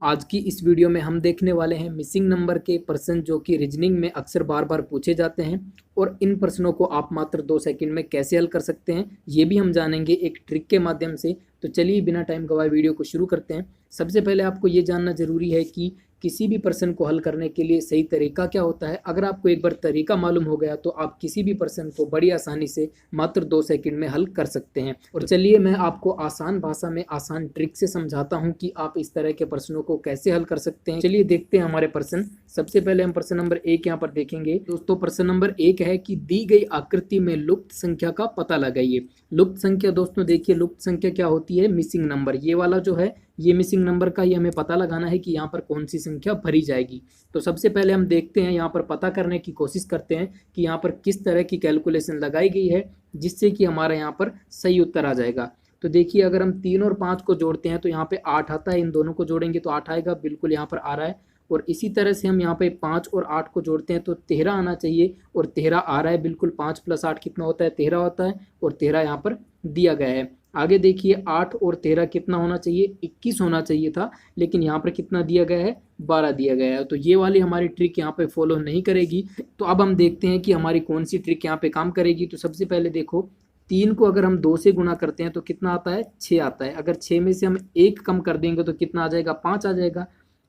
आज की इस वीडियो में हम देखने वाले हैं मिसिंग नंबर के प्रश्न जो कि रीजनिंग में अक्सर बार बार पूछे जाते हैं और इन प्रश्नों को आप मात्र 2 सेकंड में कैसे हल कर सकते हैं ये भी हम जानेंगे एक ट्रिक के माध्यम से। तो चलिए बिना टाइम गवाए वीडियो को शुरू करते हैं। सबसे पहले आपको ये जानना जरूरी है कि किसी भी प्रश्न को हल करने के लिए सही तरीका क्या होता है। अगर आपको एक बार तरीका मालूम हो गया तो आप किसी भी प्रश्न को बड़ी आसानी से मात्र 2 सेकंड में हल कर सकते हैं। और चलिए मैं आपको आसान भाषा में आसान ट्रिक से समझाता हूं कि आप इस तरह के प्रश्नों को कैसे हल कर सकते हैं। चलिए देखते हैं हमारे प्रश्न। सबसे पहले हम प्रश्न नंबर 1 यहाँ पर देखेंगे। दोस्तों प्रश्न नंबर 1 है कि दी गई आकृति में लुप्त संख्या का पता लगाइए। लुप्त संख्या दोस्तों देखिए, लुप्त संख्या क्या होती है? Missing number. ये वाला जो है ये मिसिंग नंबर का ही हमें पता लगाना है कि यहाँ पर कौन सी संख्या भरी जाएगी। तो सबसे पहले हम देखते हैं, यहाँ पर पता करने की कोशिश करते हैं कि यहाँ पर किस तरह की कैलकुलेशन लगाई गई है जिससे कि हमारा यहाँ पर सही उत्तर आ जाएगा। तो देखिए अगर हम 3 और 5 को जोड़ते हैं तो यहाँ पे 8 आता है। इन दोनों को जोड़ेंगे तो 8 आएगा, बिल्कुल यहाँ पर आ रहा है। और इसी तरह से हम यहाँ पे 5 और 8 को जोड़ते हैं तो 13 आना चाहिए और 13 आ रहा है बिल्कुल। 5 + 8 कितना होता है? 13 होता है और 13 यहाँ पर दिया गया है। आगे देखिए 8 और 13 कितना होना चाहिए? 21 होना चाहिए था, लेकिन यहाँ पर कितना दिया गया है? 12 दिया गया है। तो ये वाली हमारी ट्रिक यहाँ पे फॉलो नहीं करेगी। तो अब हम देखते हैं कि हमारी कौन सी ट्रिक यहाँ पे काम करेगी। तो सबसे पहले देखो 3 को अगर हम 2 से गुणा करते हैं तो कितना आता है? 6 आता है। अगर 6 में से हम 1 कम कर देंगे तो कितना आ जाएगा? 5 आ जाएगा।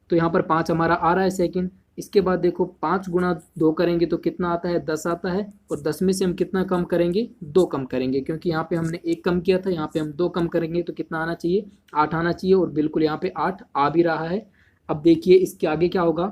तो यहाँ पर 5 हमारा आ रहा है सेकंड। इसके बाद देखो 5 गुणा 2 करेंगे तो कितना आता है? 10 आता है। और 10 में से हम कितना कम करेंगे? 2 कम करेंगे, क्योंकि यहाँ पे हमने 1 कम किया था, यहाँ पे हम 2 कम करेंगे तो कितना आना चाहिए? 8 आना चाहिए। और बिल्कुल यहाँ पे 8 आ भी रहा है। अब देखिए इसके आगे क्या होगा?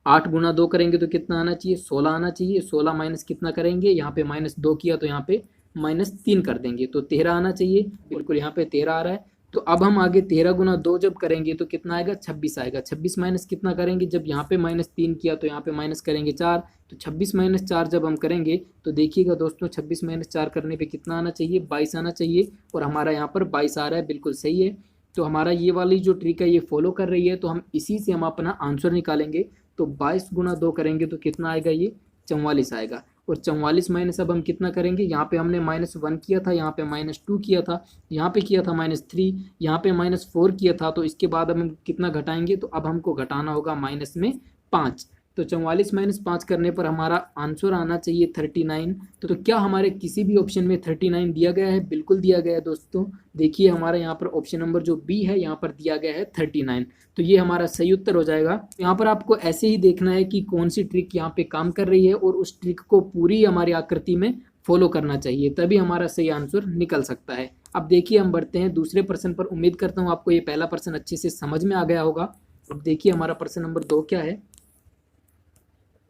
8 गुणा 2 करेंगे तो कितना आना चाहिए? 16 आना चाहिए। 16 माइनस कितना करेंगे? यहाँ पे -2 किया तो यहाँ पे -3 कर देंगे तो 13 आना चाहिए। बिल्कुल यहाँ पे 13 आ रहा है। तो अब हम आगे 13 गुना 2 जब करेंगे तो कितना आएगा? 26 आएगा। 26 माइनस कितना करेंगे? जब यहाँ पे -3 किया तो यहाँ पे माइनस करेंगे 4। तो 26 - 4 जब हम करेंगे तो देखिएगा दोस्तों 26 - 4 करने पे कितना आना चाहिए? 22 आना चाहिए। और हमारा यहाँ पर 22 आ रहा है, बिल्कुल सही है। तो हमारा ये वाली जो ट्रिक है ये फॉलो कर रही है, तो हम इसी से हम अपना आंसर निकालेंगे। तो 22 गुना 2 करेंगे तो कितना आएगा? ये 44 आएगा। और 44 माइनस अब हम कितना करेंगे? यहाँ पे हमने -1 किया था, यहाँ पे -2 किया था, यहाँ पे किया था -3, यहाँ पे -4 किया था। तो इसके बाद अब हम कितना घटाएंगे? तो अब हमको घटाना होगा माइनस में 5। तो 44 - 5 करने पर हमारा आंसर आना चाहिए 39। तो क्या हमारे किसी भी ऑप्शन में 39 दिया गया है? बिल्कुल दिया गया है दोस्तों। देखिए हमारा यहाँ पर ऑप्शन नंबर जो बी है यहाँ पर दिया गया है 39। तो ये हमारा सही उत्तर हो जाएगा। यहाँ पर आपको ऐसे ही देखना है कि कौन सी ट्रिक यहाँ पे काम कर रही है और उस ट्रिक को पूरी हमारी आकृति में फॉलो करना चाहिए, तभी हमारा सही आंसर निकल सकता है। अब देखिए हम बढ़ते हैं दूसरे प्रश्न पर। उम्मीद करता हूँ आपको ये पहला प्रश्न अच्छे से समझ में आ गया होगा। अब देखिए हमारा प्रश्न नंबर 2 क्या है।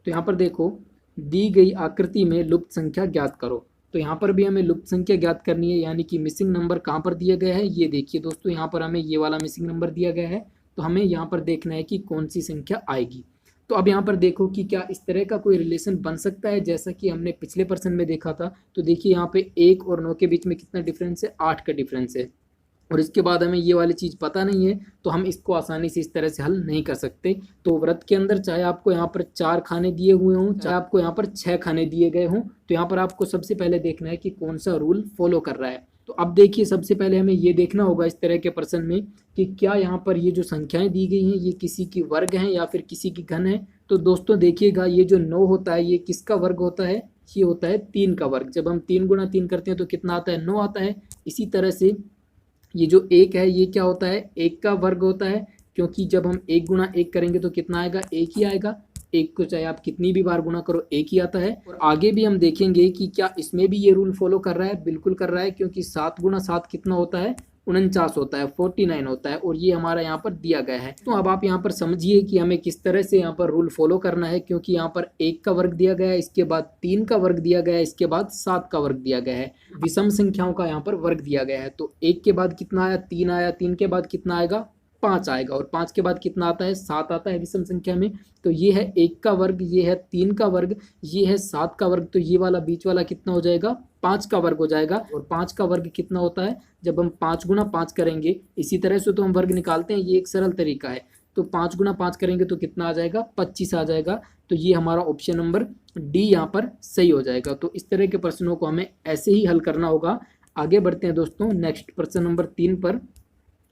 तो यहाँ पर देखो दी गई आकृति में लुप्त संख्या ज्ञात करो। तो यहाँ पर भी हमें लुप्त संख्या ज्ञात करनी है, यानी कि मिसिंग नंबर कहाँ पर दिया गया है ये देखिए दोस्तों। यहाँ पर हमें ये वाला मिसिंग नंबर दिया गया है, तो हमें यहाँ पर देखना है कि कौन सी संख्या आएगी। तो अब यहाँ पर देखो कि क्या इस तरह का कोई रिलेशन बन सकता है जैसा कि हमने पिछले प्रश्न में देखा था। तो देखिए यहाँ पे 1 और 9 के बीच में कितना डिफरेंस है? 8 का डिफरेंस है। और इसके बाद हमें ये वाली चीज़ पता नहीं है, तो हम इसको आसानी से इस तरह से हल नहीं कर सकते। तो व्रत के अंदर चाहे आपको यहाँ पर 4 खाने दिए हुए हों, चाहे आपको यहाँ पर 6 खाने दिए गए हों, तो यहाँ पर आपको सबसे पहले देखना है कि कौन सा रूल फॉलो कर रहा है। तो अब देखिए सबसे पहले हमें ये देखना होगा इस तरह के प्रश्न में कि क्या यहाँ पर ये जो संख्याएं दी गई हैं ये किसी की वर्ग हैं या फिर किसी की घन है। तो दोस्तों देखिएगा ये जो 9 होता है ये किसका वर्ग होता है? ये होता है 3 का वर्ग। जब हम 3 गुणा 3 करते हैं तो कितना आता है? 9 आता है। इसी तरह से ये जो 1 है ये क्या होता है? 1 का वर्ग होता है, क्योंकि जब हम 1 गुणा 1 करेंगे तो कितना आएगा? 1 ही आएगा। 1 को चाहे आप कितनी भी बार गुणा करो 1 ही आता है। और आगे भी हम देखेंगे कि क्या इसमें भी ये रूल फॉलो कर रहा है। बिल्कुल कर रहा है, क्योंकि 7 गुणा 7 कितना होता है? 49 होता है, 49 होता है। और ये हमारा यहाँ पर दिया गया है। तो अब आप यहाँ पर समझिए कि हमें किस तरह से यहाँ पर रूल फॉलो करना है, क्योंकि यहाँ पर 1 का वर्ग दिया गया है, इसके बाद 3 का वर्ग दिया गया है, इसके बाद 7 का वर्ग दिया गया है। विषम संख्याओं का यहाँ पर वर्ग दिया गया है। तो 1 के बाद कितना आया? 3 आया। 3 के बाद कितना आएगा? 5 आएगा। और 5 के बाद कितना आता है? 7 आता है विषम संख्या में। तो ये है 1 का वर्ग, ये है 3 का वर्ग, ये है 7 का वर्ग। तो ये वाला बीच वाला कितना हो जाएगा? 5 का वर्ग हो जाएगा। और 5 का वर्ग कितना होता है? जब हम 5 गुणा 5 करेंगे, इसी तरह से तो हम वर्ग निकालते हैं, ये एक सरल तरीका है। तो 5 गुणा 5 करेंगे तो कितना आ जाएगा? 25 आ जाएगा। तो ये हमारा ऑप्शन नंबर डी यहाँ पर सही हो जाएगा। तो इस तरह के प्रश्नों को हमें ऐसे ही हल करना होगा। आगे बढ़ते हैं दोस्तों नेक्स्ट प्रश्न नंबर 3 पर।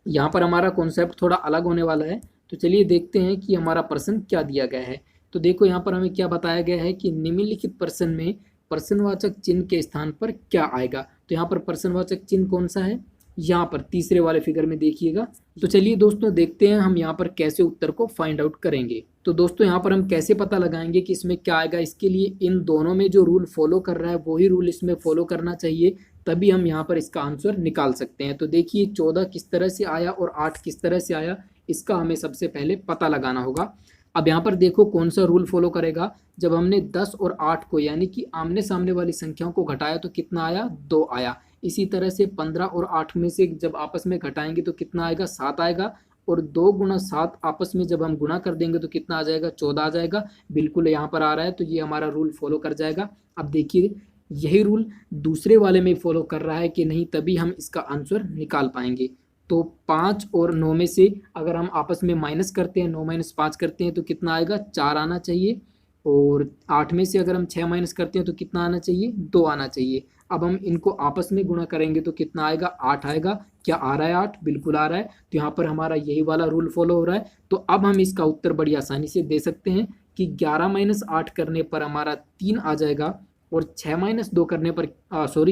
यहाँ पर हमारा कॉन्सेप्ट थोड़ा अलग होने वाला है। तो चलिए देखते हैं कि हमारा प्रश्न क्या दिया गया है। तो देखो यहाँ पर हमें क्या बताया गया है कि निम्नलिखित प्रश्न में प्रश्नवाचक चिन्ह के स्थान पर क्या आएगा। तो यहाँ पर प्रश्नवाचक चिन्ह कौन सा है, यहाँ पर तीसरे वाले फिगर में देखिएगा। तो चलिए दोस्तों देखते हैं हम यहाँ पर कैसे उत्तर को फाइंड आउट करेंगे। तो दोस्तों यहाँ पर हम कैसे पता लगाएंगे कि इसमें क्या आएगा, इसके लिए इन दोनों में जो रूल फॉलो कर रहा है वही रूल इसमें फॉलो करना चाहिए, तभी हम यहाँ पर इसका आंसर निकाल सकते हैं। तो देखिए 14 किस तरह से आया और 8 किस तरह से आया, इसका हमें सबसे पहले पता लगाना होगा। अब यहाँ पर देखो कौन सा रूल फॉलो करेगा, जब हमने 10 और 8 को यानी कि आमने सामने वाली संख्याओं को घटाया तो कितना आया, 2 आया। इसी तरह से 15 और 8 में से जब आपस में घटाएंगे तो कितना आएगा, 7 आएगा। और 2 गुना 7 आपस में जब हम गुना कर देंगे तो कितना आ जाएगा, 14 आ जाएगा। बिल्कुल यहाँ पर आ रहा है, तो ये हमारा रूल फॉलो कर जाएगा। अब देखिए यही रूल दूसरे वाले में फॉलो कर रहा है कि नहीं, तभी हम इसका आंसर निकाल पाएंगे। तो 5 और 9 में से अगर हम आपस में माइनस करते हैं, 9 माइनस 5 करते हैं तो कितना आएगा, 4 आना चाहिए। और 8 में से अगर हम 6 माइनस करते हैं तो कितना आना चाहिए, 2 आना चाहिए। अब हम इनको आपस में गुणा करेंगे तो कितना आएगा, 8 आएगा। क्या आ रहा है 8, बिल्कुल आ रहा है। तो यहाँ पर हमारा यही वाला रूल फॉलो हो रहा है। तो अब हम इसका उत्तर बड़ी आसानी से दे सकते हैं कि 11 माइनस 8 करने पर हमारा 3 आ जाएगा। और 6 माइनस 2 करने पर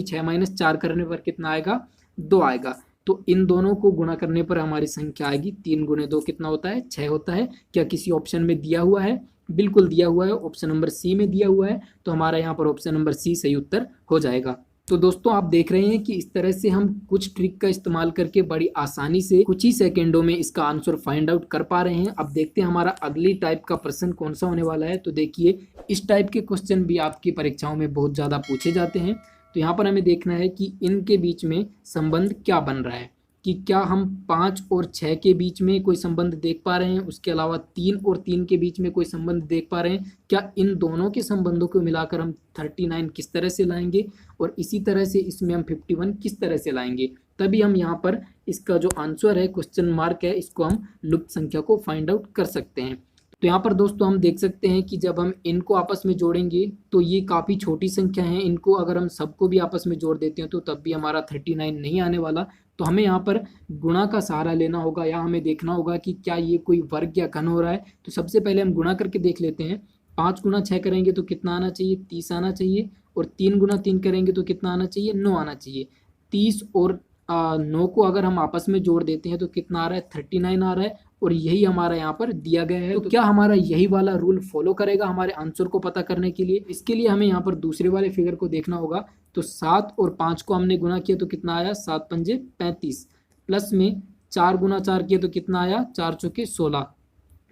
6 माइनस 4 करने पर कितना आएगा, 2 आएगा। तो इन दोनों को गुणा करने पर हमारी संख्या आएगी 3 गुणे 2 कितना होता है, 6 होता है। क्या किसी ऑप्शन में दिया हुआ है, बिल्कुल दिया हुआ है, ऑप्शन नंबर सी में दिया हुआ है। तो हमारा यहाँ पर ऑप्शन नंबर सी सही उत्तर हो जाएगा। तो दोस्तों आप देख रहे हैं कि इस तरह से हम कुछ ट्रिक का इस्तेमाल करके बड़ी आसानी से कुछ ही सेकंडों में इसका आंसर फाइंड आउट कर पा रहे हैं। अब देखते हैं हमारा अगली टाइप का प्रश्न कौन सा होने वाला है। तो देखिए इस टाइप के क्वेश्चन भी आपकी परीक्षाओं में बहुत ज़्यादा पूछे जाते हैं। तो यहाँ पर हमें देखना है कि इनके बीच में संबंध क्या बन रहा है, कि क्या हम 5 और 6 के बीच में कोई संबंध देख पा रहे हैं, उसके अलावा 3 और 3 के बीच में कोई संबंध देख पा रहे हैं। क्या इन दोनों के संबंधों को मिलाकर हम 39 किस तरह से लाएंगे, और इसी तरह से इसमें हम 51 किस तरह से लाएंगे, तभी हम यहाँ पर इसका जो आंसर है, क्वेश्चन मार्क है, इसको हम लुप्त संख्या को फाइंड आउट कर सकते हैं। तो यहाँ पर दोस्तों हम देख सकते हैं कि जब हम इनको आपस में जोड़ेंगे तो ये काफ़ी छोटी संख्या है। इनको अगर हम सबको भी आपस में जोड़ देते हैं तो तब भी हमारा 39 नहीं आने वाला। तो हमें यहाँ पर गुणा का सहारा लेना होगा, या हमें देखना होगा कि क्या ये कोई वर्ग या घन हो रहा है। तो सबसे पहले हम गुणा करके देख लेते हैं। 5 गुना 6 करेंगे तो कितना आना चाहिए, 30 आना चाहिए। और 3 गुना 3 करेंगे तो कितना आना चाहिए, 9 आना चाहिए। 30 और 9 को अगर हम आपस में जोड़ देते हैं तो कितना आ रहा है, 39 आ रहा है। और यही हमारा यहाँ पर दिया गया है। तो क्या हमारा यही वाला रूल फॉलो करेगा हमारे आंसर को पता करने के लिए? इसके लिए हमें यहाँ पर दूसरे वाले फिगर को देखना होगा। तो 7 और 5 को हमने गुना किया तो कितना आया, 7 पंजे 35, प्लस में 4 गुना 4 किया तो कितना आया, 4 चौके 16।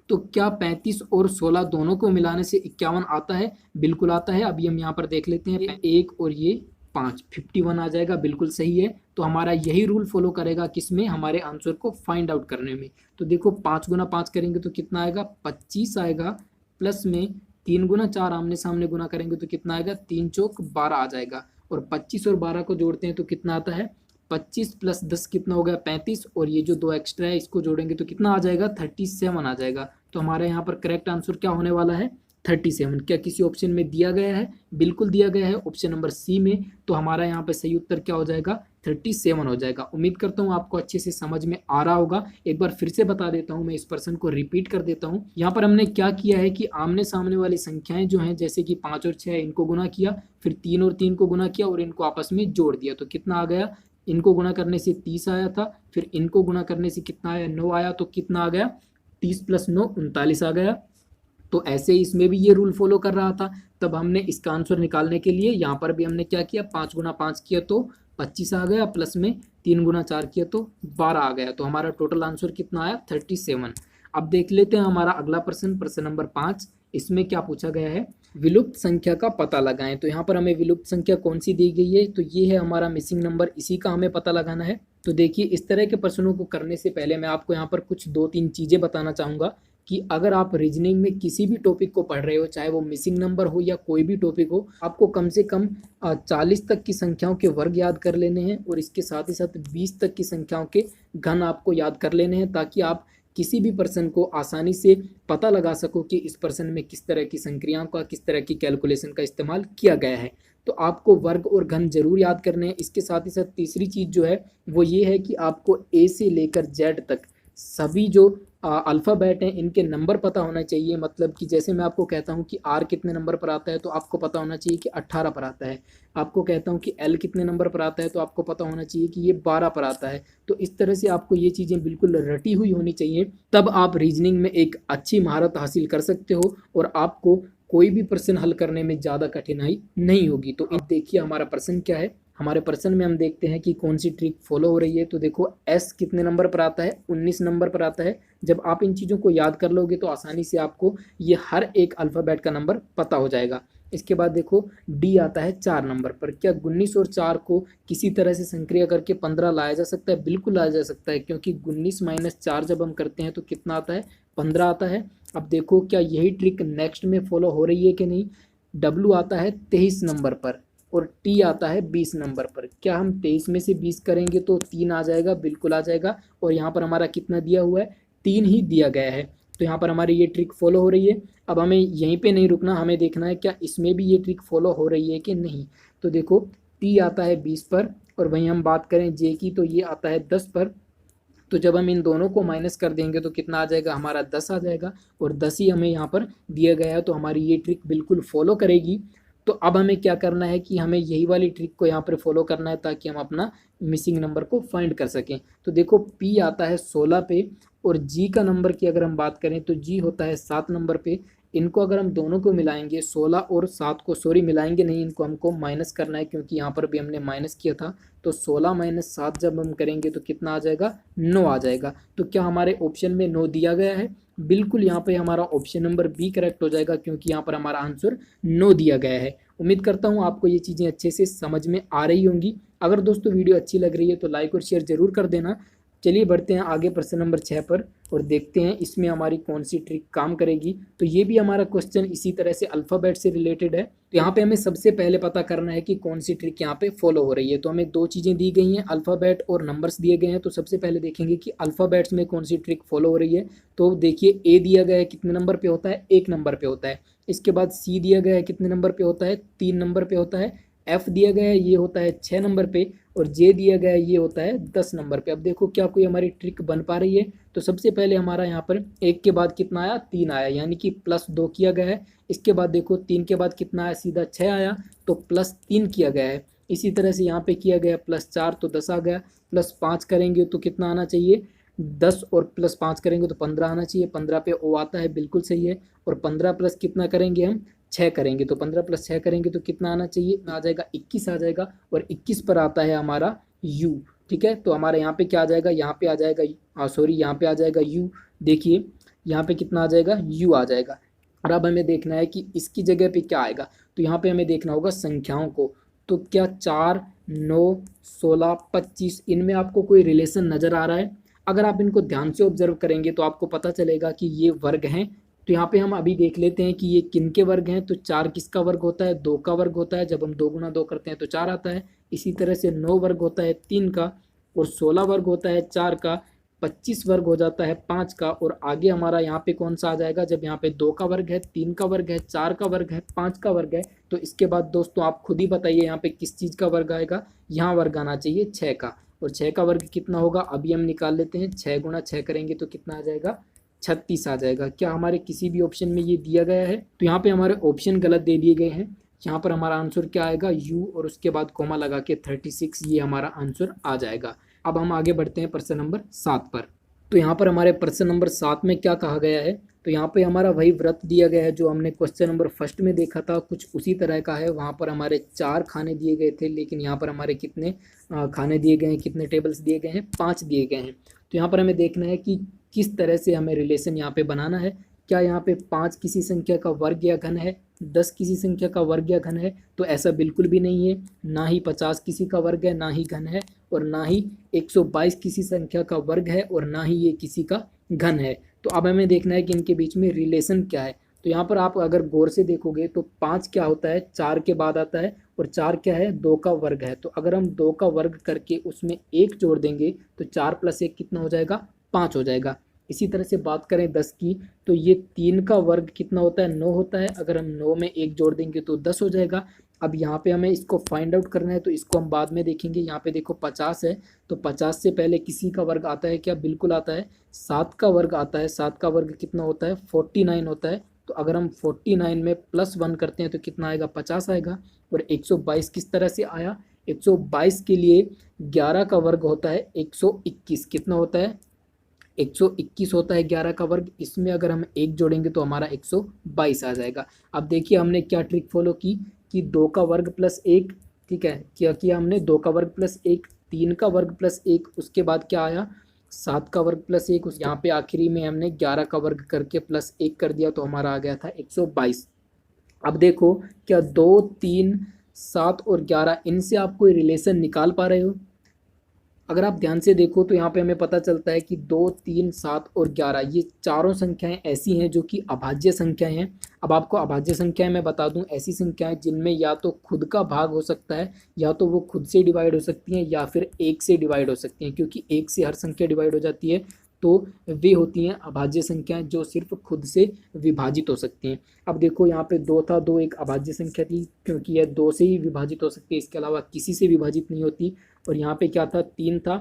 तो क्या 35 और 16 दोनों को मिलाने से 51 आता है? बिल्कुल आता है। अभी हम यहाँ पर देख लेते हैं, 1 और ये 5, 51 आ जाएगा, बिल्कुल सही है। तो हमारा यही रूल फॉलो करेगा किसमें, हमारे आंसर को फाइंड आउट करने में। तो देखो 5 गुना 5 करेंगे तो कितना आएगा, 25 आएगा। प्लस में 3 गुना 4 आमने सामने गुना करेंगे तो कितना आएगा, 3 चौक 12 आ जाएगा। और 25 और 12 को जोड़ते हैं तो कितना आता है, 25 प्लस 10 कितना हो गया, 35। और ये जो 2 एक्स्ट्रा है इसको जोड़ेंगे तो कितना आ जाएगा, 37 आ जाएगा। तो हमारे यहाँ पर करेक्ट आंसर क्या होने वाला है, 37। क्या किसी ऑप्शन में दिया गया है? बिल्कुल दिया गया है, ऑप्शन नंबर सी में। तो हमारा यहाँ पर सही उत्तर क्या हो जाएगा, 37 हो जाएगा। उम्मीद करता हूँ आपको अच्छे से समझ में आ रहा होगा। एक बार फिर से बता देता हूँ, मैं इस प्रश्न को रिपीट कर देता हूँ। यहाँ पर हमने क्या किया है कि आमने सामने वाली संख्याएं जो हैं, जैसे कि 5 और 6, इनको गुना किया, फिर 3 और 3 को गुना किया और इनको आपस में जोड़ दिया। तो कितना आ गया, इनको गुणा करने से 30 आया था, फिर इनको गुणा करने से कितना आया, 9 आया। तो कितना आ गया, 30 प्लस 9 39 आ गया। तो ऐसे ही इसमें भी ये रूल फॉलो कर रहा था। तब हमने इसका आंसर निकालने के लिए यहाँ पर भी हमने क्या किया, 5 गुना 5 किया तो 25 आ गया, प्लस में 3 गुना 4 किया तो 12 आ गया। तो हमारा टोटल आंसर कितना आया, 37। अब देख लेते हैं हमारा अगला प्रश्न, प्रश्न नंबर 5। इसमें क्या पूछा गया है, विलुप्त संख्या का पता लगाएं। तो यहाँ पर हमें विलुप्त संख्या कौन सी दी गई है, तो ये है हमारा मिसिंग नंबर, इसी का हमें पता लगाना है। तो देखिए इस तरह के प्रश्नों को करने से पहले मैं आपको यहाँ पर कुछ 2-3 चीज़ें बताना चाहूँगा कि अगर आप रीजनिंग में किसी भी टॉपिक को पढ़ रहे हो, चाहे वो मिसिंग नंबर हो या कोई भी टॉपिक हो, आपको कम से कम 40 तक की संख्याओं के वर्ग याद कर लेने हैं और इसके साथ ही साथ 20 तक की संख्याओं के घन आपको याद कर लेने हैं, ताकि आप किसी भी प्रश्न को आसानी से पता लगा सको कि इस प्रश्न में किस तरह की संक्रियाओं का, किस तरह की कैलकुलेशन का इस्तेमाल किया गया है। तो आपको वर्ग और घन जरूर याद करने हैं। इसके साथ ही साथ तीसरी चीज़ जो है वो ये है कि आपको ए से लेकर जेड तक सभी जो अल्फ़ाबेट हैं इनके नंबर पता होना चाहिए। मतलब कि जैसे मैं आपको कहता हूँ कि आर कितने नंबर पर आता है तो आपको पता होना चाहिए कि 18 पर आता है। आपको कहता हूँ कि एल कितने नंबर पर आता है तो आपको पता होना चाहिए कि ये 12 पर आता है। तो इस तरह से आपको ये चीज़ें बिल्कुल रटी हुई होनी चाहिए, तब आप रीजनिंग में एक अच्छी महारत हासिल कर सकते हो और आपको कोई भी प्रश्न हल करने में ज़्यादा कठिनाई नहीं होगी। तो अब देखिए हमारा प्रश्न क्या है। हमारे प्रश्न में हम देखते हैं कि कौन सी ट्रिक फॉलो हो रही है। तो देखो एस कितने नंबर पर आता है, 19 नंबर पर आता है। जब आप इन चीज़ों को याद कर लोगे तो आसानी से आपको ये हर एक अल्फ़ाबेट का नंबर पता हो जाएगा। इसके बाद देखो डी आता है 4 नंबर पर। क्या 19 और 4 को किसी तरह से संक्रिया करके 15 लाया जा सकता है? बिल्कुल लाया जा सकता है, क्योंकि 19 माइनस 4 जब हम करते हैं तो कितना आता है? 15 आता है। अब देखो क्या यही ट्रिक नेक्स्ट में फॉलो हो रही है कि नहीं। डब्लू आता है 23 नंबर पर और टी आता है 20 नंबर पर। क्या हम 23 में से 20 करेंगे तो 3 आ जाएगा? बिल्कुल आ जाएगा। और यहाँ पर हमारा कितना दिया हुआ है? 3 ही दिया गया है। तो यहाँ पर हमारी ये ट्रिक फॉलो हो रही है। अब हमें यहीं पे नहीं रुकना, हमें देखना है क्या इसमें भी ये ट्रिक फॉलो हो रही है कि नहीं। तो देखो टी आता है 20 पर और वहीं हम बात करें जे की तो ये आता है 10 पर। तो जब हम इन दोनों को माइनस कर देंगे तो कितना आ जाएगा? हमारा 10 आ जाएगा और 10 ही हमें यहाँ पर दिया गया है। तो हमारी ये ट्रिक बिल्कुल फॉलो करेगी। तो अब हमें क्या करना है कि हमें यही वाली ट्रिक को यहाँ पर फॉलो करना है ताकि हम अपना मिसिंग नंबर को फाइंड कर सकें। तो देखो पी आता है 16 पे और जी का नंबर की अगर हम बात करें तो जी होता है 7 नंबर पे। इनको अगर हम दोनों को मिलाएंगे, 16 और 7 को, सॉरी मिलाएंगे नहीं, इनको हमको माइनस करना है क्योंकि यहाँ पर भी हमने माइनस किया था। तो 16 माइनस 7 जब हम करेंगे तो कितना आ जाएगा? 9 आ जाएगा। तो क्या हमारे ऑप्शन में 9 दिया गया है? बिल्कुल यहाँ पे हमारा ऑप्शन नंबर बी करेक्ट हो जाएगा क्योंकि यहाँ पर हमारा आंसर 9 दिया गया है। उम्मीद करता हूँ आपको ये चीज़ें अच्छे से समझ में आ रही होंगी। अगर दोस्तों वीडियो अच्छी लग रही है तो लाइक और शेयर जरूर कर देना। चलिए बढ़ते हैं आगे प्रश्न नंबर 6 पर और देखते हैं इसमें हमारी कौन सी ट्रिक काम करेगी। तो ये भी हमारा क्वेश्चन इसी तरह से अल्फ़ाबेट से रिलेटेड है। तो यहाँ पे हमें सबसे पहले पता करना है कि कौन सी ट्रिक यहाँ पे फॉलो हो रही है। तो हमें दो चीज़ें दी गई हैं, अल्फ़ाबेट और नंबर्स दिए गए हैं। तो सबसे पहले देखेंगे कि अल्फ़ाबेट्स में कौन सी ट्रिक फॉलो हो रही है। तो देखिए ए दिया गया है, कितने नंबर पे होता है? 1 नंबर पे होता है। इसके बाद सी दिया गया है, कितने नंबर पे होता है? 3 नंबर पे होता है। एफ दिया गया है, ये होता है 6 नंबर पे। और जे दिया गया है, ये होता है 10 नंबर पे। अब देखो क्या कोई हमारी ट्रिक बन पा रही है। तो सबसे पहले हमारा यहाँ पर एक के बाद कितना आया? 3 आया, यानी कि +2 किया गया है। इसके बाद देखो 3 के बाद कितना आया? सीधा 6 आया, तो +3 किया गया है। इसी तरह से यहाँ पे किया गया +4 तो 10 आ गया। +5 करेंगे तो कितना आना चाहिए? 10 और +5 करेंगे तो 15 आना चाहिए। 15 पे ओ आता है, बिल्कुल सही है। और 15 प्लस कितना करेंगे हम? 6 करेंगे। तो 15 + 6 करेंगे तो कितना आना चाहिए? आ जाएगा 21 आ जाएगा। और 21 पर आता है हमारा यू। ठीक है, तो हमारे यहाँ पे क्या आ जाएगा? यहाँ पे आ जाएगा, सॉरी यहाँ पे आ जाएगा यू। देखिए यहाँ पे कितना आ जाएगा? यू आ जाएगा। और अब हमें देखना है कि इसकी जगह पे क्या आएगा। तो यहाँ पे हमें देखना होगा संख्याओं को। तो क्या 4, 9, 16, 25 इनमें आपको कोई रिलेशन नज़र आ रहा है? अगर आप इनको ध्यान से ऑब्जर्व करेंगे तो आपको पता चलेगा कि ये वर्ग हैं। तो यहाँ पे हम अभी देख लेते हैं कि ये किन के वर्ग हैं। तो 4 किसका वर्ग होता है? 2 का वर्ग होता है। जब हम 2 गुना 2 करते हैं तो 4 आता है। इसी तरह से 9 वर्ग होता है 3 का, और 16 वर्ग होता है 4 का, 25 वर्ग हो जाता है 5 का। और आगे हमारा यहाँ पे कौन सा आ जाएगा? जब यहाँ पे 2 का वर्ग है, 3 का वर्ग है, 4 का वर्ग है, 5 का वर्ग है, तो इसके बाद दोस्तों आप खुद ही बताइए यहाँ पे किस चीज़ का वर्ग आएगा? यहाँ वर्ग आना चाहिए 6 का। और 6 का वर्ग कितना होगा? अभी हम निकाल लेते हैं। 6 गुना 6 करेंगे तो कितना आ जाएगा? 36 आ जाएगा। क्या हमारे किसी भी ऑप्शन में ये दिया गया है? तो यहाँ पे हमारे ऑप्शन गलत दे दिए गए हैं। यहाँ पर हमारा आंसर क्या आएगा? यू और उसके बाद कोमा लगा के 36, ये हमारा आंसर आ जाएगा। अब हम आगे बढ़ते हैं प्रश्न नंबर 7 पर। तो यहाँ पर हमारे प्रश्न नंबर 7 में क्या कहा गया है? तो यहाँ पे हमारा वही व्रत दिया गया है जो हमने क्वेश्चन नंबर फर्स्ट में देखा था, कुछ उसी तरह का है। वहाँ पर हमारे 4 खाने दिए गए थे, लेकिन यहाँ पर हमारे कितने खाने दिए गए हैं, कितने टेबल्स दिए गए हैं? 5 दिए गए हैं। तो यहाँ पर हमें देखना है कि किस तरह से हमें रिलेशन यहाँ पे बनाना है। क्या यहाँ पे 5 किसी संख्या का वर्ग या घन है? 10 किसी संख्या का वर्ग या घन है? तो ऐसा बिल्कुल भी नहीं है। ना ही 50 किसी का वर्ग है, ना ही घन है, और ना ही 122 किसी संख्या का वर्ग है, और ना ही ये किसी का घन है। तो अब हमें देखना है कि इनके बीच में रिलेशन क्या है। तो यहाँ पर आप अगर गौर से देखोगे तो 5 क्या होता है? 4 के बाद आता है, और 4 क्या है? 2 का वर्ग है। तो अगर हम 2 का वर्ग करके उसमें 1 जोड़ देंगे तो 4 + 1 कितना हो जाएगा? 5 हो जाएगा। इसी तरह से बात करें 10 की, तो ये 3 का वर्ग कितना होता है? 9 होता है। अगर हम 9 में 1 जोड़ देंगे तो 10 हो जाएगा। अब यहाँ पे हमें इसको फाइंड आउट करना है, तो इसको हम बाद में देखेंगे। यहाँ पे देखो 50 है, तो 50 से पहले किसी का वर्ग आता है क्या? बिल्कुल आता है, 7 का वर्ग आता है। 7 का वर्ग कितना होता है? 49 होता है। तो अगर हम 49 में +1 करते हैं तो कितना आएगा? 50 आएगा। और 122 किस तरह से आया? 122 के लिए 11 का वर्ग होता है 121। कितना होता है? 121 होता है 11 का वर्ग। इसमें अगर हम एक जोड़ेंगे तो हमारा 122 आ जाएगा। अब देखिए हमने क्या ट्रिक फॉलो की कि 2 का वर्ग प्लस 1, ठीक है, क्या किया हमने? 2 का वर्ग प्लस 1, 3 का वर्ग प्लस 1, उसके बाद क्या आया? 7 का वर्ग प्लस 1, उस यहाँ पे आखिरी में हमने 11 का वर्ग करके +1 कर दिया, तो हमारा आ गया था 122। अब देखो क्या 2, 3, 7 और 11 इनसे आप कोई रिलेशन निकाल पा रहे हो? अगर आप ध्यान से देखो तो यहाँ पे हमें पता चलता है कि 2, 3, 7 और 11 ये चारों संख्याएं ऐसी हैं जो कि अभाज्य संख्याएं हैं। अब आपको अभाज्य संख्याएं मैं बता दूं, ऐसी संख्याएं जिनमें या तो खुद का भाग हो सकता है, या तो वो खुद से डिवाइड हो सकती हैं, या फिर एक से डिवाइड हो सकती हैं। क्योंकि एक से हर संख्या डिवाइड हो जाती है, तो वे होती हैं अभाज्य संख्याएं जो सिर्फ खुद से विभाजित हो सकती हैं। अब देखो यहाँ पे 2 था, 2 एक अभाज्य संख्या थी क्योंकि यह 2 से ही विभाजित हो सकती है, इसके अलावा किसी से विभाजित नहीं होती। और यहाँ पे क्या था? 3 था,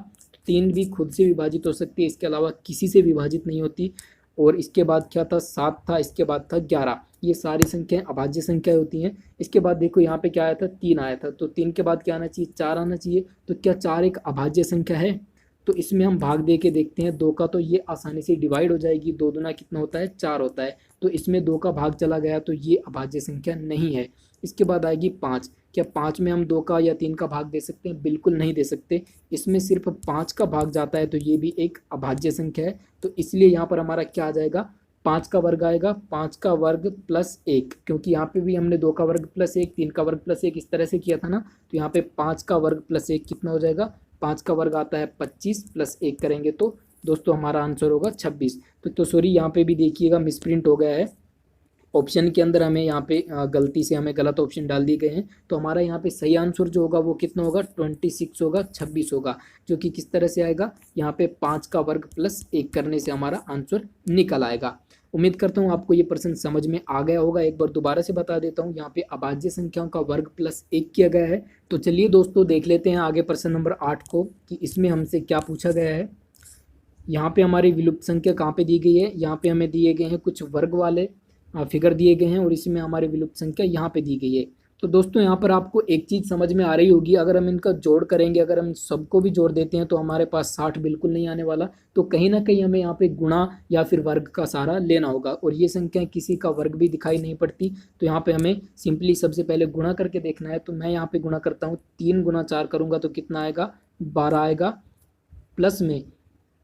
3 भी खुद से विभाजित हो सकती है, इसके अलावा किसी से विभाजित नहीं होती। और इसके बाद क्या था? 7 था, इसके बाद था 11। ये सारी संख्याएं अभाज्य संख्याएं होती हैं। इसके बाद देखो यहाँ पे क्या आया था? 3 आया था, तो 3 के बाद क्या आना चाहिए? 4 आना चाहिए। तो क्या 4 एक अभाज्य संख्या है? तो इसमें हम भाग दे के देखते हैं 2 का, तो ये आसानी से डिवाइड हो जाएगी। 2 दूना कितना होता है? 4 होता है। तो इसमें 2 का भाग चला गया, तो ये अभाज्य संख्या नहीं है। इसके बाद आएगी 5। क्या 5 में हम 2 का या 3 का भाग दे सकते हैं? बिल्कुल नहीं दे सकते। इसमें सिर्फ 5 का भाग जाता है, तो ये भी एक अभाज्य संख्या है। तो इसलिए यहाँ पर हमारा क्या आ जाएगा? 5 का वर्ग आएगा, 5 का वर्ग प्लस 1, क्योंकि यहाँ पे भी हमने 2 का वर्ग प्लस 1, 3 का वर्ग प्लस 1 इस तरह से किया था ना। तो यहाँ पे 5 का वर्ग प्लस 1 कितना हो जाएगा? 5 का वर्ग आता है 25, प्लस 1 करेंगे तो दोस्तों हमारा आंसर होगा 26। तो सॉरी, यहाँ पे भी देखिएगा मिसप्रिंट हो गया है। ऑप्शन के अंदर हमें यहाँ पे गलती से हमें गलत ऑप्शन डाल दिए गए हैं। तो हमारा यहाँ पे सही आंसर जो होगा वो कितना होगा? 26 होगा, 26 होगा। जो कि किस तरह से आएगा? यहाँ पे 5 का वर्ग प्लस 1 करने से हमारा आंसर निकल आएगा। उम्मीद करता हूँ आपको ये प्रश्न समझ में आ गया होगा। एक बार दोबारा से बता देता हूँ, यहाँ पे अभाज्य संख्याओं का वर्ग प्लस 1 किया गया है। तो चलिए दोस्तों देख लेते हैं आगे प्रश्न नंबर 8 को, कि इसमें हमसे क्या पूछा गया है। यहाँ पे हमारी विलुप्त संख्या कहाँ पे दी गई है? यहाँ पे हमें दिए गए हैं कुछ वर्ग वाले फिगर दिए गए हैं, और इसमें हमारी विलुप्त संख्या यहाँ पे दी गई है। तो दोस्तों यहाँ पर आपको एक चीज़ समझ में आ रही होगी, अगर हम इनका जोड़ करेंगे, अगर हम सबको भी जोड़ देते हैं तो हमारे पास 60 बिल्कुल नहीं आने वाला। तो कहीं ना कहीं हमें यहाँ पे गुणा या फिर वर्ग का सहारा लेना होगा, और ये संख्या किसी का वर्ग भी दिखाई नहीं पड़ती। तो यहाँ पे हमें सिंपली सबसे पहले गुणा करके देखना है। तो मैं यहाँ पे गुणा करता हूँ, 3 गुना 4 करूँगा तो कितना आएगा? 12 आएगा। प्लस में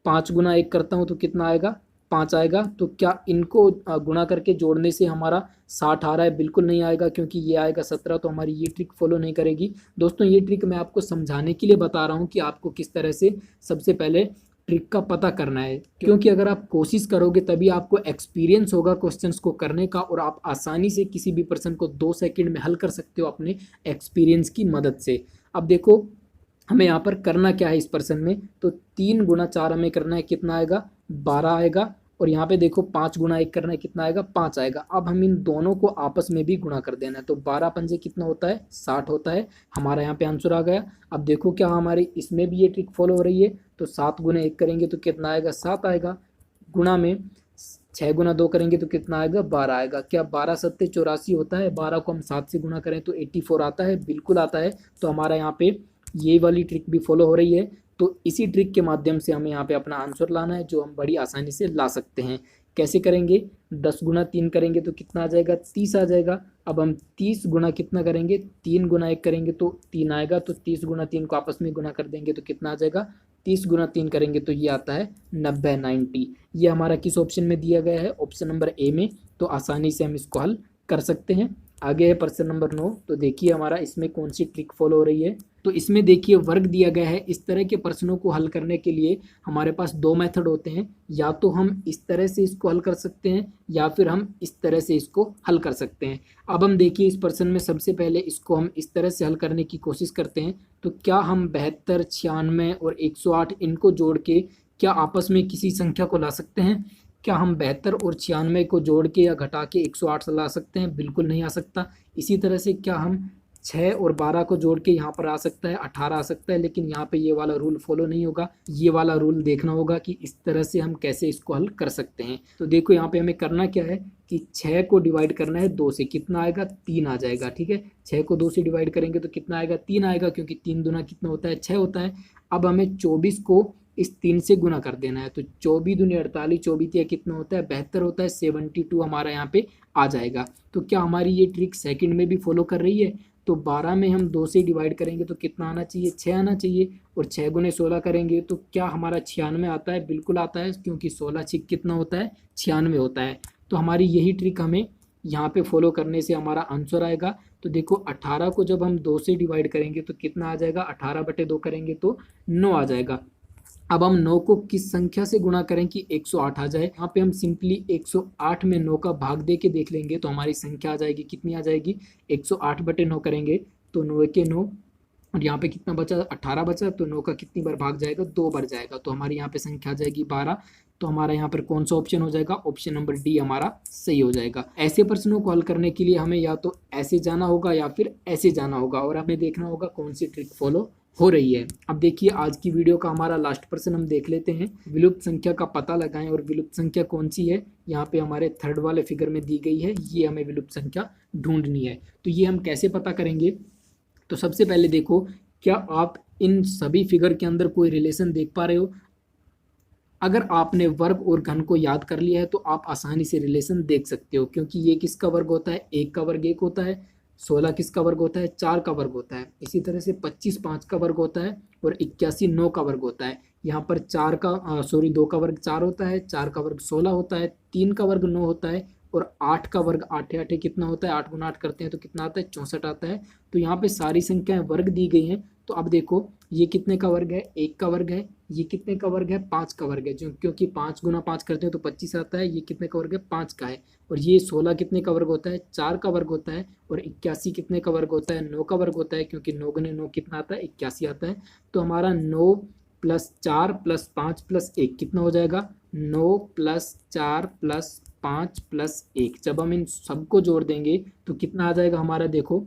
5 गुना 1 करता हूँ तो कितना आएगा? 5 आएगा। तो क्या इनको गुणा करके जोड़ने से हमारा 60 आ रहा है? बिल्कुल नहीं आएगा, क्योंकि ये आएगा 17। तो हमारी ये ट्रिक फॉलो नहीं करेगी। दोस्तों ये ट्रिक मैं आपको समझाने के लिए बता रहा हूँ कि आपको किस तरह से सबसे पहले ट्रिक का पता करना है, क्योंकि अगर आप कोशिश करोगे तभी आपको एक्सपीरियंस होगा क्वेश्चंस को करने का, और आप आसानी से किसी भी प्रश्न को 2 सेकंड में हल कर सकते हो अपने एक्सपीरियंस की मदद से। अब देखो हमें यहाँ पर करना क्या है इस प्रश्न में, तो 3 गुना 4 हमें करना है, कितना आएगा? 12 आएगा। और यहाँ पे देखो 5 गुना 1 करना है, कितना आएगा? 5 आएगा। अब हम इन दोनों को आपस में भी गुणा कर देना है, तो 12 पंजे कितना होता है? 60 होता है। हमारा यहाँ पे आंसर आ गया। अब देखो क्या हमारी इसमें भी ये ट्रिक फॉलो हो रही है। तो 7 गुना 1 करेंगे तो कितना आएगा? 7 आएगा। गुणा में 6 गुना 2 करेंगे तो कितना आएगा? 12 आएगा। क्या 12 सत्ते 84 होता है? 12 को हम 7 से गुणा करें तो 84 आता है? बिल्कुल आता है। तो हमारा यहाँ पे ये वाली ट्रिक भी फॉलो हो रही है। तो इसी ट्रिक के माध्यम से हमें यहाँ पे अपना आंसर लाना है, जो हम बड़ी आसानी से ला सकते हैं। कैसे करेंगे? 10 गुना 3 करेंगे तो कितना आ जाएगा? 30 आ जाएगा। अब हम 30 गुना कितना करेंगे? 3 गुना 1 करेंगे तो 3 आएगा। तो 30 गुना 3 को आपस में गुना कर देंगे तो कितना आ जाएगा? 30 गुना 3 करेंगे तो ये आता है 90, 90। ये हमारा किस ऑप्शन में दिया गया है? ऑप्शन नंबर ए में। तो आसानी से हम इसको हल कर सकते हैं। आगे है प्रश्न नंबर 9। तो देखिए हमारा इसमें कौन सी ट्रिक फॉलो हो रही है। तो इसमें देखिए वर्ग दिया गया है। इस तरह के प्रश्नों को हल करने के लिए हमारे पास 2 मेथड होते हैं, या तो हम इस तरह से इसको हल कर सकते हैं, या फिर हम इस तरह से इसको हल कर सकते हैं। अब हम देखिए इस प्रश्न में सबसे पहले इसको हम इस तरह से हल करने की कोशिश करते हैं। तो क्या हम 72, 96 और 108 इनको जोड़ के क्या आपस में किसी संख्या को ला सकते हैं? क्या हम 72 और 96 को जोड़ के या घटा के 108 से ला सकते हैं? बिल्कुल नहीं आ सकता। इसी तरह से क्या हम 6 और 12 को जोड़ के यहाँ पर आ सकता है 18 आ सकता है, लेकिन यहाँ पे ये वाला रूल फॉलो नहीं होगा। ये वाला रूल देखना होगा कि इस तरह से हम कैसे इसको हल कर सकते हैं। तो देखो यहाँ पे हमें करना क्या है कि 6 को डिवाइड करना है 2 से, कितना आएगा 3 आ जाएगा। ठीक है, 6 को 2 से डिवाइड करेंगे तो कितना आएगा 3 आएगा, क्योंकि 3 दूना कितना होता है 6 होता है। अब हमें 24 को इस 3 से गुना कर देना है, तो 24 दूनी 48, 24 कितना होता है 72 होता है, 72 हमारा यहाँ पे आ जाएगा। तो क्या हमारी ये ट्रिक सेकंड में भी फॉलो कर रही है? तो 12 में हम 2 से डिवाइड करेंगे तो कितना आना चाहिए 6 आना चाहिए, और 6 गुने 16 करेंगे तो क्या हमारा 96 आता है? बिल्कुल आता है, क्योंकि 16 6 कितना होता है 96 होता है। तो हमारी यही ट्रिक हमें यहाँ पे फॉलो करने से हमारा आंसर आएगा। तो देखो 18 को जब हम 2 से डिवाइड करेंगे तो कितना आ जाएगा, 18/2 करेंगे तो 9 आ जाएगा। अब हम 9 को किस संख्या से गुणा करें कि 108 आ जाए? यहाँ पे हम सिंपली 108 में 9 का भाग दे के देख लेंगे तो हमारी संख्या आ जाएगी, कितनी आ जाएगी 108/9 करेंगे तो 9 के 9, और यहाँ पे कितना बचा 18 बचा, तो 9 का कितनी बार भाग जाएगा 2 बार जाएगा, तो हमारी यहाँ पे संख्या आ जाएगी 12। तो हमारा यहाँ पर कौन सा ऑप्शन हो जाएगा? ऑप्शन नंबर डी हमारा सही हो जाएगा। ऐसे प्रश्नों को हल करने के लिए हमें या तो ऐसे जाना होगा या फिर ऐसे जाना होगा, और हमें देखना होगा कौन सी ट्रिक फॉलो हो रही है। अब देखिए आज की वीडियो का हमारा लास्ट प्रश्न हम देख लेते हैं। विलुप्त संख्या का पता लगाएं, और विलुप्त संख्या कौन सी है यहाँ पे हमारे थर्ड वाले फिगर में दी गई है, ये हमें विलुप्त संख्या ढूंढनी है। तो ये हम कैसे पता करेंगे? तो सबसे पहले देखो, क्या आप इन सभी फिगर के अंदर कोई रिलेशन देख पा रहे हो? अगर आपने वर्ग और घन को याद कर लिया है तो आप आसानी से रिलेशन देख सकते हो, क्योंकि ये किसका वर्ग होता है 1 का वर्ग 1 होता है, 16 किसका वर्ग होता है 4 का वर्ग होता है, इसी तरह से 25 5 का वर्ग होता है, और 81 9 का वर्ग होता है। यहाँ पर 2 का वर्ग 4 होता है, 4 का वर्ग 16 होता है, 3 का वर्ग 9 होता है, और 8 का वर्ग 8 8 कितना होता है 8 गुना 8 करते हैं तो कितना आता है 64 आता है। तो यहाँ पे सारी संख्याएं वर्ग दी गई हैं। तो अब देखो ये कितने का वर्ग है 1 का वर्ग है, ये कितने का वर्ग है 5 का वर्ग है, जो क्योंकि 5 गुना 5 करते हैं तो 25 आता है। ये कितने का वर्ग है 5 का है, और ये 16 कितने का वर्ग होता है 4 का वर्ग होता है, और 81 कितने का वर्ग होता है 9 का वर्ग होता है, क्योंकि 9 गुने 9 कितना आता है 81 आता है। तो हमारा 9 + 4 + 5 + 1 कितना हो जाएगा 9 + 4 + 5 + 1। जब हम इन सबको जोड़ देंगे तो कितना आ जाएगा हमारा, देखो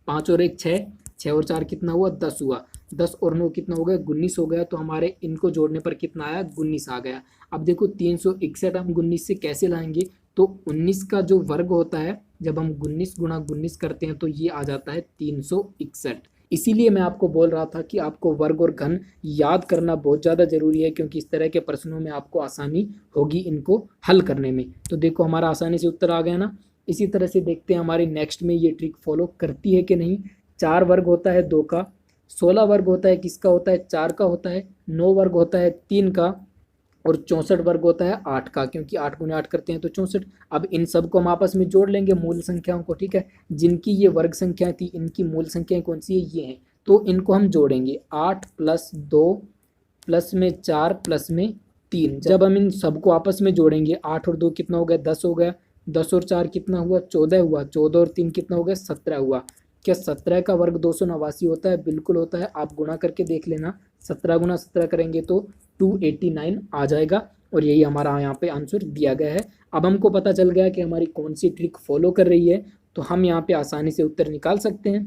5 और 1 6, 6 और 4 कितना हुआ 10 हुआ, 10 और 9 कितना हो गया 19 हो गया। तो हमारे इनको जोड़ने पर कितना आया 19 आ गया। अब देखो 361 हम 19 से कैसे लाएंगे? तो 19 का जो वर्ग होता है जब हम 19 गुणा 19 करते हैं तो ये आ जाता है 361। इसीलिए मैं आपको बोल रहा था कि आपको वर्ग और घन याद करना बहुत ज़्यादा ज़रूरी है, क्योंकि इस तरह के प्रश्नों में आपको आसानी होगी इनको हल करने में। तो देखो हमारा आसानी से उत्तर आ गया ना। इसी तरह से देखते हैं हमारे नेक्स्ट में ये ट्रिक फॉलो करती है कि नहीं। 4 वर्ग होता है 2 का, 16 वर्ग होता है किसका होता है 4 का होता है, 9 वर्ग होता है 3 का, और 64 वर्ग होता है 8 का, क्योंकि 8 गुने 8 करते हैं तो 64। अब इन सब को हम आपस में जोड़ लेंगे मूल संख्याओं को, ठीक है। जिनकी ये वर्ग संख्या थी इनकी मूल संख्याएं कौन सी है ये हैं, तो इनको हम जोड़ेंगे 8 + 2 प्लस में 4 प्लस में 3। जब हम इन सबको आपस में जोड़ेंगे 8 और 2 कितना हो गया 10 हो गया, 10 और 4 कितना हुआ 14 हुआ, 14 और 3 कितना हो गया 17 हुआ। क्या 17 का वर्ग 289 होता है? बिल्कुल होता है, आप गुणा करके देख लेना। 17 गुना 17 करेंगे तो 289 आ जाएगा, और यही हमारा यहाँ पे आंसर दिया गया है। अब हमको पता चल गया कि हमारी कौन सी ट्रिक फॉलो कर रही है, तो हम यहाँ पे आसानी से उत्तर निकाल सकते हैं।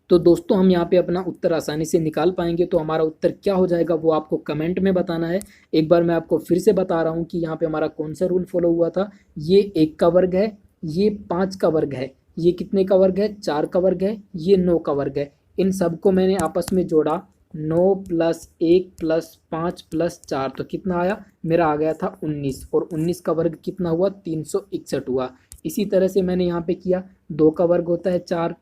तो दोस्तों हम यहाँ पे अपना उत्तर आसानी से निकाल पाएंगे। तो हमारा उत्तर क्या हो जाएगा वो आपको कमेंट में बताना है। एक बार मैं आपको फिर से बता रहा हूँ कि यहाँ पे हमारा कौन सा रूल फॉलो हुआ था। ये 1 का वर्ग है, ये 5 का वर्ग है, ये कितने का वर्ग है 4 का वर्ग है, ये 9 का वर्ग है। इन सबको मैंने आपस में जोड़ा 9 + 1 + 5 + 4, तो कितना आया मेरा आ गया था 19, और 19 का वर्ग कितना हुआ 361 हुआ। इसी तरह से मैंने यहाँ पे किया 2 का वर्ग होता है 4,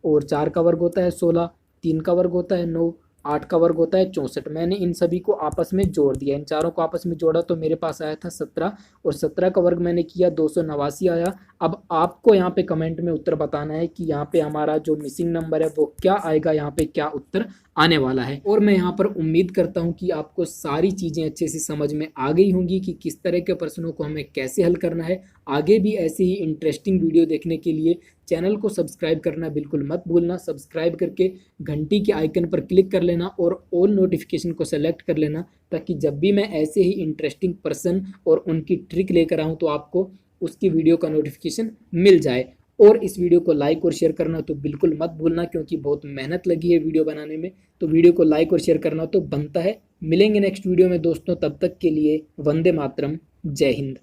और 4 का वर्ग होता है 16, 3 का वर्ग होता है 9, 8 का वर्ग होता है 64। मैंने इन सभी को आपस में जोड़ दिया, इन चारों को आपस में जोड़ा तो मेरे पास आया था 17, और 17 का वर्ग मैंने किया 289 आया। अब आपको यहाँ पे कमेंट में उत्तर बताना है कि यहाँ पे हमारा जो मिसिंग नंबर है वो क्या आएगा, यहाँ पे क्या उत्तर आने वाला है। और मैं यहाँ पर उम्मीद करता हूँ कि आपको सारी चीज़ें अच्छे से समझ में आ गई होंगी कि किस तरह के प्रश्नों को हमें कैसे हल करना है। आगे भी ऐसे ही इंटरेस्टिंग वीडियो देखने के लिए चैनल को सब्सक्राइब करना बिल्कुल मत भूलना। सब्सक्राइब करके घंटी के आइकन पर क्लिक कर लेना और ऑल नोटिफिकेशन को सेलेक्ट कर लेना, ताकि जब भी मैं ऐसे ही इंटरेस्टिंग प्रश्न और उनकी ट्रिक लेकर आऊँ तो आपको उसकी वीडियो का नोटिफिकेशन मिल जाए। और इस वीडियो को लाइक और शेयर करना तो बिल्कुल मत भूलना, क्योंकि बहुत मेहनत लगी है वीडियो बनाने में। तो वीडियो को लाइक और शेयर करना तो बनता है। मिलेंगे नेक्स्ट वीडियो में दोस्तों, तब तक के लिए वंदे मातरम, जय हिंद।